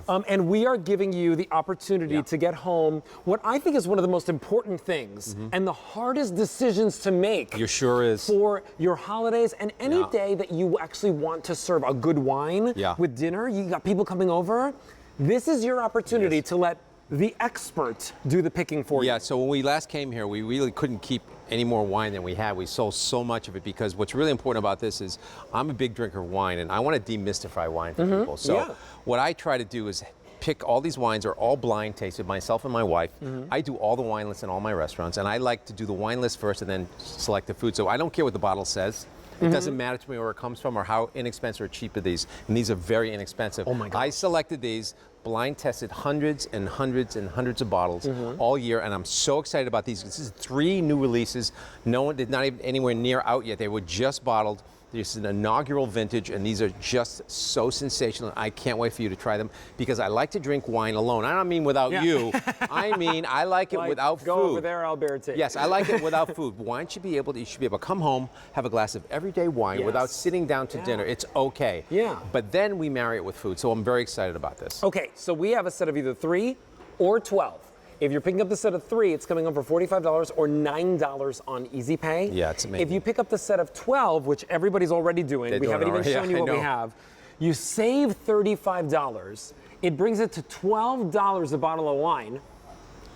And we are giving you the opportunity to get home what I think is one of the most important things and the hardest decisions to make. You sure is. For your holidays and any day that you actually want to serve a good wine with dinner. You got people coming over. This is your opportunity to let the expert do the picking for you. Yeah, so when we last came here, we really couldn't keep any more wine than we had. We sold so much of it because what's really important about this is I'm a big drinker of wine and I want to demystify wine for people. So what I try to do is pick all these wines are all blind tasted, myself and my wife. I do all the wine lists in all my restaurants and I like to do the wine list first and then select the food. So I don't care what the bottle says. It doesn't matter to me where it comes from or how inexpensive or cheap are these. And these are very inexpensive. Oh my God. I selected these, blind tested hundreds and hundreds and hundreds of bottles all year, and I'm so excited about these. This is 3 new releases. No one did not even anywhere near out yet. They were just bottled. This is an inaugural vintage, and these are just so sensational. I can't wait for you to try them because I like to drink wine alone. I don't mean without you. I mean I like it without food. Go over there, I'll bear tea. Yes, I like it without food. Wine should be able to, you should be able to come home, have a glass of everyday wine without sitting down to dinner. It's okay. But then we marry it with food, so I'm very excited about this. Okay, so we have a set of either 3 or 12. If you're picking up the set of 3, it's coming up for $45 or $9 on Easy Pay. Yeah, it's amazing. If you pick up the set of 12, which everybody's already doing, we haven't even shown you what we have, you save $35. It brings it to $12 a bottle of wine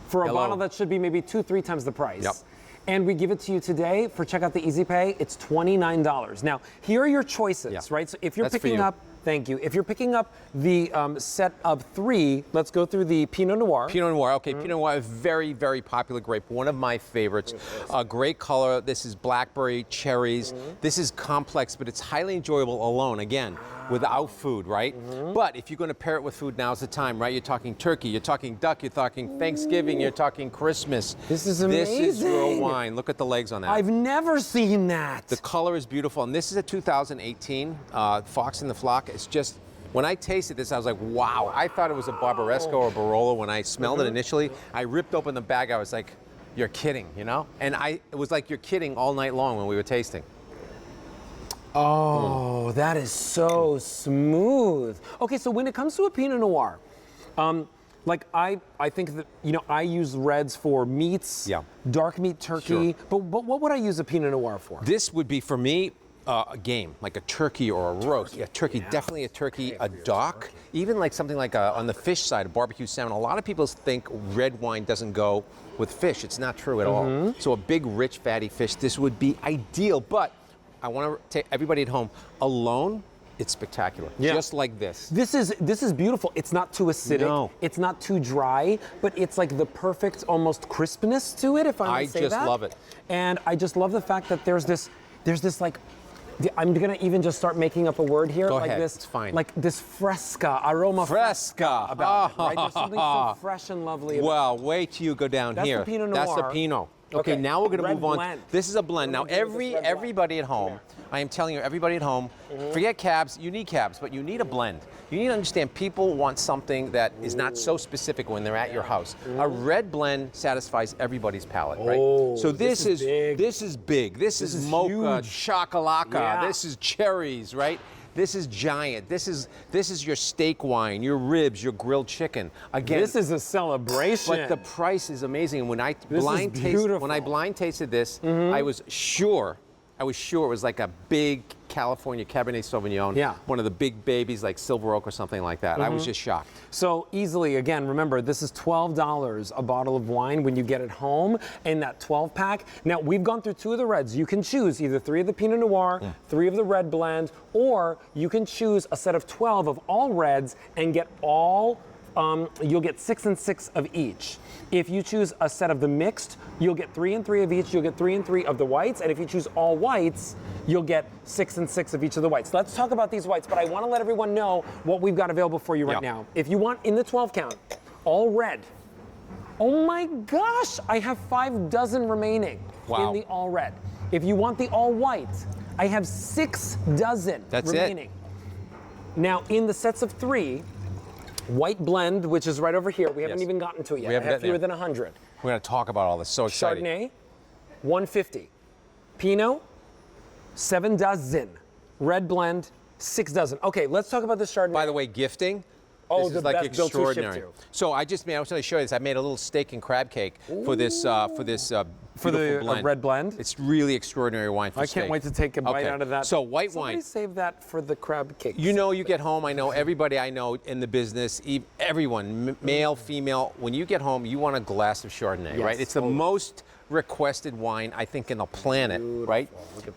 for a bottle that should be maybe 2-3 times the price. And we give it to you today for check out the Easy Pay. It's $29. Now, here are your choices, right? So if you're picking up, thank you. If you're picking up the set of 3, let's go through the Pinot Noir. Pinot Noir, okay. Pinot Noir is very, very popular grape. One of my favorites. Great color. This is blackberry, cherries. This is complex, but it's highly enjoyable alone. Again, without food, right? But if you're going to pair it with food, now's the time, right? You're talking turkey, you're talking duck, you're talking Thanksgiving, you're talking Christmas. This is amazing. This is your wine. Look at the legs on that. I've never seen that. The color is beautiful, and this is a 2018 Fox and the Flock. It's just, when I tasted this, I was like, wow. I thought it was a Barbaresco or Barolo when I smelled it initially. I ripped open the bag, I was like, you're kidding, you know? And it was like you're kidding all night long when we were tasting. Oh, that is so smooth. Okay, so when it comes to a Pinot Noir, like I think that, you know, I use reds for meats, dark meat turkey, but what would I use a Pinot Noir for? This would be, for me, a game, like a turkey or a roast. Yeah, turkey, definitely a turkey, a duck, even like something like on the fish side, a barbecue salmon. A lot of people think red wine doesn't go with fish. It's not true at all. So a big, rich, fatty fish, this would be ideal, but I want to take everybody at home, alone, it's spectacular. Just like this. This is beautiful. It's not too acidic. No. It's not too dry, but it's like the perfect almost crispness to it, if I may say that. I just love it. And I just love the fact that there's this like, I'm gonna even just start making up a word here. Go like ahead, this, it's fine. Like this fresca, aroma fresca about it, right? There's something so fresh and lovely about it. Well, wait till you go down here. That's the Pinot Noir. That's the Pinot. Okay, now we're going to move on. Blend. This is a blend. Now, everybody at home, I am telling you, everybody at home, forget cabs. You need cabs, but you need a blend. You need to understand people want something that is not so specific when they're at your house. A red blend satisfies everybo's palate, right? So this is big. This is mocha, chakalaka. This is cherries, right? This is giant. This is your steak wine, your ribs, your grilled chicken. Again, this is a celebration. But the price is amazing. And when I blind tasted this, I was sure it was like a big California Cabernet Sauvignon. One of the big babies like Silver Oak or something like that. I was just shocked. So easily, again, remember, this is $12 a bottle of wine when you get it home in that 12 pack. Now, we've gone through 2 of the reds. You can choose either 3 of the Pinot Noir, 3 of the red blend, or you can choose a set of 12 of all reds and get all, you'll get 6 and 6 of each. If you choose a set of the mixed, you'll get 3 and 3 of each. You'll get 3 and 3 of the whites. And if you choose all whites, you'll get 6 and 6 of each of the whites. Let's talk about these whites, but I want to let everyone know what we've got available for you right now. If you want in the 12 count, all red. Oh my gosh, I have 5 dozen remaining in the all red. If you want the all white, I have 6 dozen remaining. Now, in the sets of 3, white blend, which is right over here. We haven't even gotten to it yet. I have fewer than 100. We're going to talk about all this. So exciting. Chardonnay, 150. Pinot, 7 dozen. Red blend, 6 dozen. Okay, let's talk about this Chardonnay. By the way, gifting, Oh, this the is like best built to ship extraordinary. to. So I was going to show you this. I made a little steak and crab cake for this beautiful blend. red blend. It's really extraordinary wine for I steak. can't wait to take a bite out of that. So white Somebody wine. save that for the crab cake. You know, you get home, I know everybody I know in the business, everyone, male, female, when you get home, you want a glass of Chardonnay, Yes, right? It's the most requested wine, I think, in the planet, right?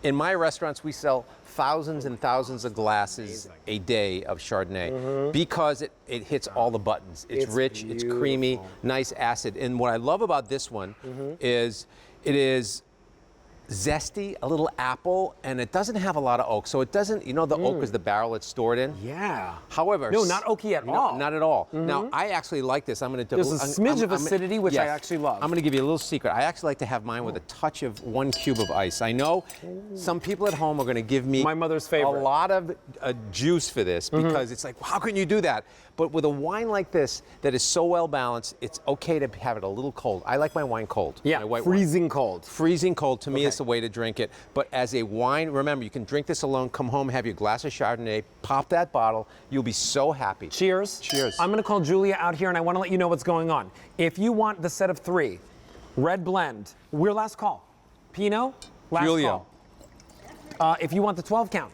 In my restaurants, we sell thousands and thousands of glasses a day of Chardonnay because it hits all the buttons. It's rich, it's creamy, nice acid. And what I love about this one is it is zesty, a little apple, and it doesn't have a lot of oak. So it doesn't, you know, the oak is the barrel it's stored in. Yeah. However, No, not oaky at all. Not at all. Now, I actually like this. I'm going to. There's a smidge of acidity, which I actually love. I'm going to give you a little secret. I actually like to have mine with a touch of 1 cube of ice. I know some people at home are going to give me My mother's favorite. a lot of juice for this because it's like, how can you do that? But with a wine like this that is so well balanced, it's okay to have it a little cold. I like my wine cold. Yeah, my white wine. freezing cold. Freezing cold, to me, is the way to drink it. But as a wine, remember, you can drink this alone, come home, have your glass of Chardonnay, pop that bottle. You'll be so happy. Cheers. Cheers. I'm going to call Julia out here, and I want to let you know what's going on. If you want the set of 3, red blend, we're last call. Pinot, last Julia. call. If you want the 12 count,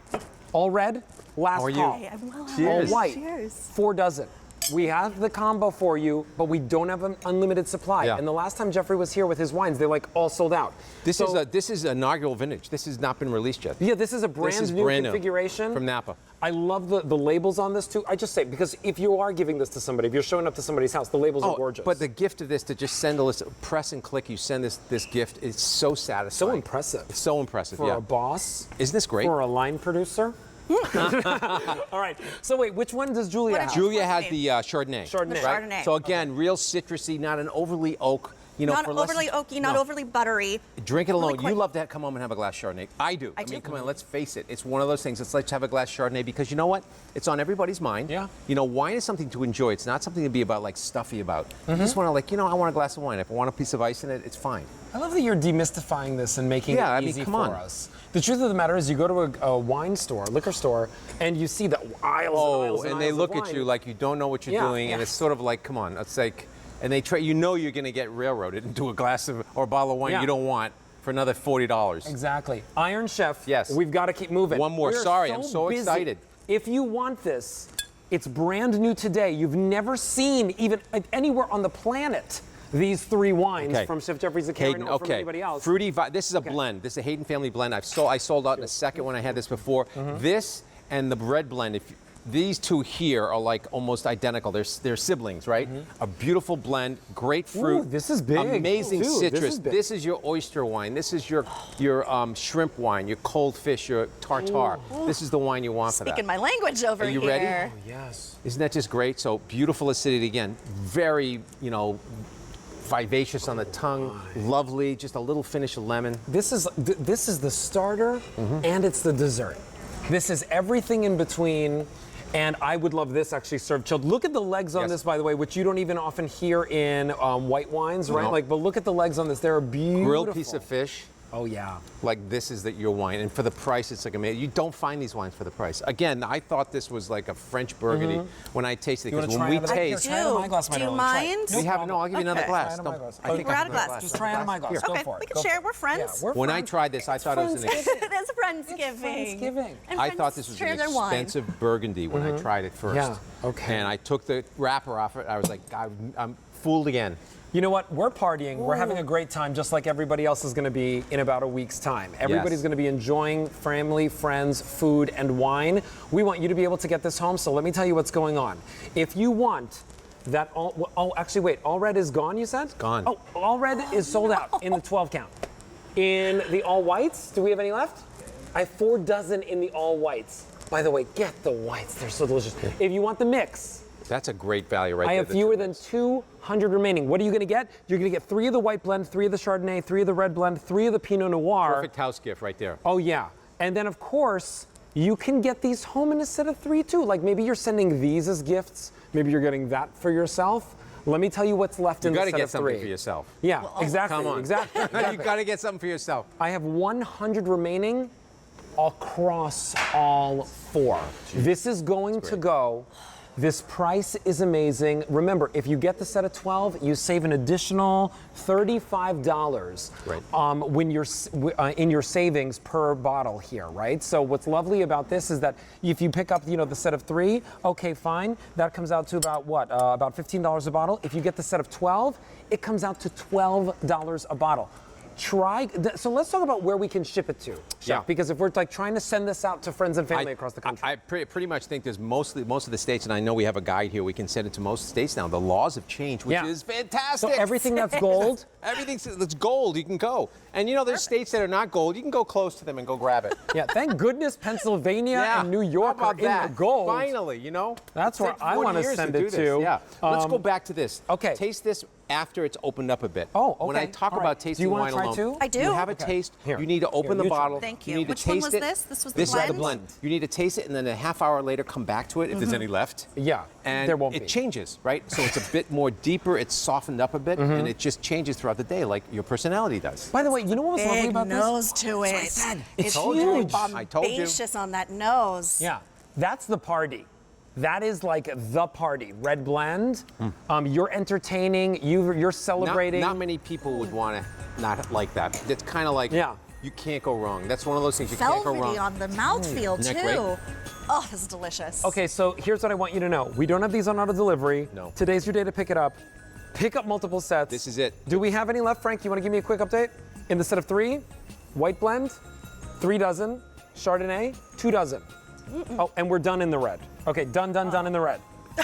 all red, last How are you? call. Hey, I'm well. Cheers. All white, Cheers. 4 dozen. We have the combo for you, but we don't have an unlimited supply. Yeah. And the last time Geoffrey was here with his wines, they like all sold out. This is inaugural vintage. This has not been released yet. Yeah, this is a brand new configuration. From Napa. I love the labels on this too. I just say, because if you are giving this to somebody, if you're showing up to somebody's house, the labels are gorgeous. But the gift of this, to just send a list, press and click, you send this gift, it's so satisfying. so impressive. It's so impressive, For yeah. a boss. Isn't this great? For a line producer. All right. So wait, which one does Julia have? Julia had the Chardonnay. Chardonnay. The Right? Chardonnay. So again, real citrusy, not an overly oak. You know, Not for less overly than- oaky, not no. overly buttery. Drink it alone. Really You quick. love to come home and have a glass Chardonnay. I do. I mean, do. come on, let's face it. It's one of those things. It's like to have a glass Chardonnay because you know what? It's on everybody's mind. Yeah. You know, wine is something to enjoy. It's not something to be about like stuffy about. You just want to like, I want a glass of wine. If I want a piece of ice in it, it's fine. I love that you're demystifying this and making Yeah, I it mean, easy come for on. us. The truth of the matter is, you go to a wine store, liquor store, and you see the aisles and aisles and and they aisles look of at wine. you like you don't know what you're Yeah, doing, and yeah. it's sort of like, come on, it's like, and they try. You know, you're going to get railroaded into a glass of or a bottle of wine Yeah. you don't want for another $40. Exactly. Iron Chef. Yes. We've got to keep moving. One more. We're Sorry, I'm so busy. excited. If you want this, it's brand new today. You've never seen even anywhere on the planet these 3 wines Okay. from Chef Geoffrey Zakarian Hayden, or from okay. anybody else. Fruity. This is a blend. This is a Hayden family blend. I sold out in a second when I had this before. Mm-hmm. This and the red blend. These 2 here are like almost identical. They're siblings, right? A beautiful blend, great fruit. Ooh, this is big. Amazing Dude, this citrus. is big. This is your oyster wine. This is your shrimp wine, your cold fish, your tartare. This is the wine you want for that. Speaking my language over Are you here. ready? Yes. Isn't that just great? So beautiful acidity again. Very, vivacious on the tongue. Lovely. Just a little finish of lemon. This is the starter and it's the dessert. This is everything in between. And I would love this actually served chilled. Look at the legs on Yes. this, by the way, which you don't even often hear in white wines, right? No. But look at the legs on this. They're beautiful. Grilled piece of fish. Oh, yeah. Like this is your wine, and for the price, it's like amazing. You don't find these wines for the price. Again, I thought this was like a French Burgundy when I tasted it, You wanna because when try we another- taste, Try out of my glass, Do you Madeline. Try it. mind? No we have problem. I'll give you another Okay. glass. Try out of my Don't- glass. I think We're I out have of another glass. Just try out of my glass. Here. Go Okay, for it. we can Go share. for it. We're friends. Yeah, we're When I friends. tried this, I thought it was an. it is Friendsgiving. Friendsgiving. And I friends thought this was share an their wine. expensive Burgundy when I tried it first. Yeah, okay. And I took the wrapper off it. I was like, I'm fooled again. You know what? We're partying. We're having a great time, just like everybody else is going to be in about a week's time. Everybody's Yes. going to be enjoying family, friends, food, and wine. We want you to be able to get this home, so let me tell you what's going on. If you want that actually, wait, all red is gone, you said? Gone. Oh, all red is sold out in the 12 count. In the all whites, do we have any left? I have 4 dozen in the all whites. By the way, get the whites. They're so delicious. If you want the mix, That's a great value right I there. have fewer than 200 remaining. What are you going to get? You're going to get 3 of the white blend, 3 of the Chardonnay, 3 of the red blend, 3 of the Pinot Noir. Perfect house gift right there. Oh, yeah. And then, of course, you can get these home in a set of 3, too. Like maybe you're sending these as gifts. Maybe you're getting that for yourself. Let me tell you what's left in You the got set to get of 3. something for yourself. Yeah, exactly. Come on. Exactly. You got to get something for yourself. I have 100 remaining across all 4. This is going to go This price is amazing. Remember, if you get the set of 12, you save an additional $35 when you're in your savings per bottle here, right? So what's lovely about this is that if you pick up, the set of 3, okay, fine. That comes out to about what? About $15 a bottle. If you get the set of 12, it comes out to $12 a bottle. So let's talk about where we can ship it to, Chef, Yeah. because if we're like trying to send this out to friends and family across the country. I pretty much think there's most of the states, and I know we have a guide here. We can send it to most states now. The laws have changed, which is fantastic. So everything that's gold, everything that's gold, you can go. And there's states that are not gold. You can go close to them and go grab it. yeah. Thank goodness Pennsylvania and New York How are about in that? the gold. Finally, That's where It's I 40 want to years send do it this. to. Yeah. Let's go back to this. Okay. Taste this after it's opened up a bit. Oh, okay. When I talk All right. about Do you tasting wanna wine try alone, too? I do. You have a Okay. taste. Here. You need to open Here, the you try. bottle. Thank You you. need to Which one taste was it. this? This was the This is the blend? blend. You need to taste it, and then a half hour later, come back to it if there's any left. Yeah, And there won't it be. changes, right? So it's a bit more deeper. It's softened up a bit, and it just changes throughout the day, like your personality does. By the way, you know what was lovely Big about this? nose to it. It's It's huge. I told you. bombacious on that nose. Yeah, that's the party. That is like the party. Red blend. You're entertaining. You're celebrating. Not many people would want to not like that. It's kind of like you can't go wrong. That's one of those things you can't go Velvety wrong. on the mouthfeel, Isn't that great? too. Oh, this is delicious. Okay, so here's what I want you to know. We don't have these on auto delivery. No. Today's your day to pick it up. Pick up multiple sets. This is it. Do we have any left, Frank? You want to give me a quick update? In the set of 3, white blend, 3 dozen, Chardonnay, 2 dozen. Oh, and we're done in the red. Okay, done in the red.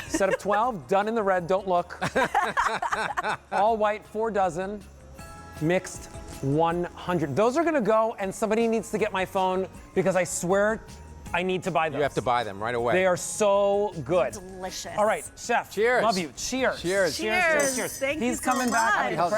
Set of 12, done in the red, don't look. All white, 4 dozen, mixed 100. Those are gonna go, and somebody needs to get my phone because I swear I need to buy those. You have to buy them right away. They are so good. Delicious. All right, Chef. Cheers. Love you. Cheers. Cheers. Cheers. Thank you He's so coming back. much. I'm